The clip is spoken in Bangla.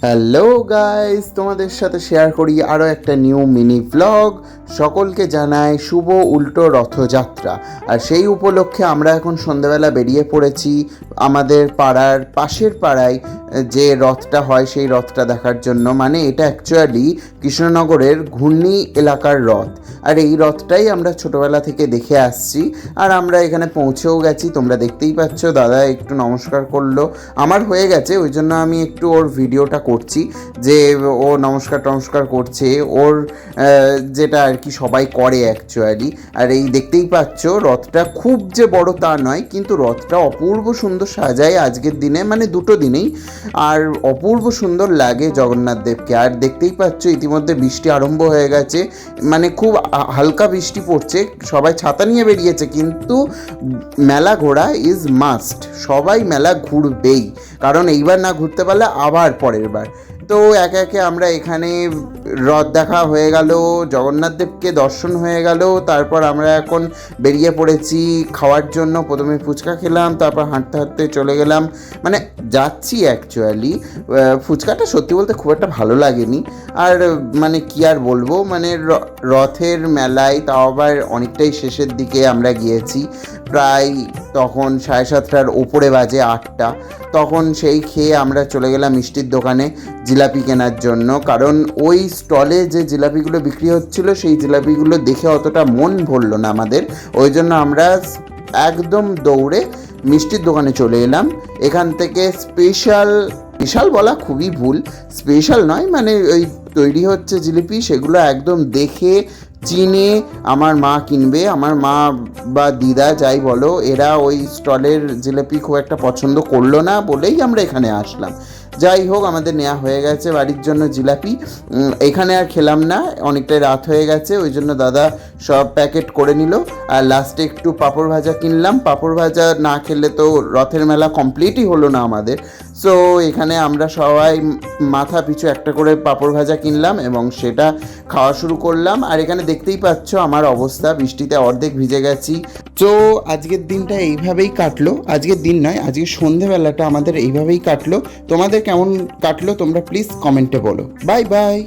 হ্যালো গাইস, তোমাদের সাথে শেয়ার করি আরও একটা নিউ মিনি ভ্লগ। সকলকে জানাই শুভ উল্টো রথযাত্রা। আর সেই উপলক্ষে আমরা এখন সন্ধ্যাবেলা বেরিয়ে পড়েছি আমাদের পাড়ার পাশের পাড়ায় যে রথটা হয় সেই রথটা দেখার জন্য। মানে এটা অ্যাকচুয়ালি কৃষ্ণনগরের ঘূর্ণি এলাকার রথ, আর এই রথটাই আমরা ছোটোবেলা থেকে দেখে আসছি। আর আমরা এখানে পৌঁছেও গেছি, তোমরা দেখতেই পাচ্ছ। দাদা একটু নমস্কার করলো, আমার হয়ে গেছে, ওই জন্য আমি একটু ওর ভিডিওটা করছি যে ও নমস্কার করছে, ওর যেটা আর কি সবাই করে অ্যাকচুয়ালি। আর এই দেখতেই পাচ্ছ রথটা খুব যে বড় তা নয়, কিন্তু রথটা অপূর্ব সুন্দর সাজায় আজকের দিনে, মানে দুটো দিনেই। আর অপূর্ব সুন্দর লাগে জগন্নাথ দেবকে। আর দেখতেই পাচ্ছ ইতিমধ্যে বৃষ্টি আরম্ভ হয়ে গেছে, মানে খুব হালকা বৃষ্টি পড়ছে, সবাই ছাতা নিয়ে বেরিয়েছে। কিন্তু মেলা ঘোরা ইজ মাস্ট, সবাই মেলা ঘুরবেই, কারণ এইবার না ঘুরতে পারলে আবার পরের বার। তো একে একে আমরা এখানে রথ দেখা হয়ে গেল, জগন্নাথ দেবকে দর্শন হয়ে গেল। তারপর আমরা এখন বেরিয়ে পড়েছি খাওয়ার জন্য। প্রথমে ফুচকা খেলাম, তারপর হাঁটতে হাঁটতে চলে গেলাম, মানে যাচ্ছি অ্যাকচুয়ালি। ফুচকাটা সত্যি বলতে খুব একটা ভালো লাগেনি। আর মানে কি আর বলবো, মানে রথের মেলায় তাও আবার অনেকটাই শেষের দিকে আমরা গিয়েছি, প্রায় তখন 7:30টার ওপরে বাজে 8টা। তখন সেই খেয়ে আমরা চলে গেলাম মিষ্টির দোকানে জিলাপি কেনার জন্য, কারণ ওই স্টলে যে জিলাপিগুলো বিক্রি হচ্ছিল সেই জিলাপিগুলো দেখে অতটা মন ভরলো না আমাদের। ওই জন্য আমরা একদম দৌড়ে মিষ্টির দোকানে চলে এলাম। এখান থেকে স্পেশাল বলা খুবই ভুল, স্পেশাল নয়, মানে ওই তৈরি হচ্ছে জিলিপি, সেগুলো একদম দেখে চিনে আমার মা কিনবে। আমার মা বা দিদা যাই বলো, এরা ওই স্টলের জিলিপি খুব একটা পছন্দ করলো না বলেই আমরা এখানে আসলাম। যাই হোক, আমাদের নেওয়া হয়ে গেছে বাড়ির জন্য জিলাপি। এখানে আর খেলাম না, অনেকটাই রাত হয়ে গেছে, ওই জন্য দাদা সব প্যাকেট করে নিল। আর লাস্টে একটু পাঁপড় ভাজা কিনলাম, পাঁপড় ভাজা না খেলে তো রথের মেলা কমপ্লিটই হলো না আমাদের। সো এখানে আমরা সবাই মাথা পিছু একটা করে পাঁপড় ভাজা কিনলাম এবং সেটা খাওয়া শুরু করলাম। আর এখানে দেখতেই পাচ্ছ আমার অবস্থা, বৃষ্টিতে অর্ধেক ভিজে গেছি। তো আজকের দিনটা এইভাবেই কাটলো, আজকের দিন নয়, আজকে সন্ধেবেলাটা আমাদের এইভাবেই কাটলো। তোমাদের কেমন কাটলো তোমরা প্লিজ কমেন্টে বলো। Bye bye.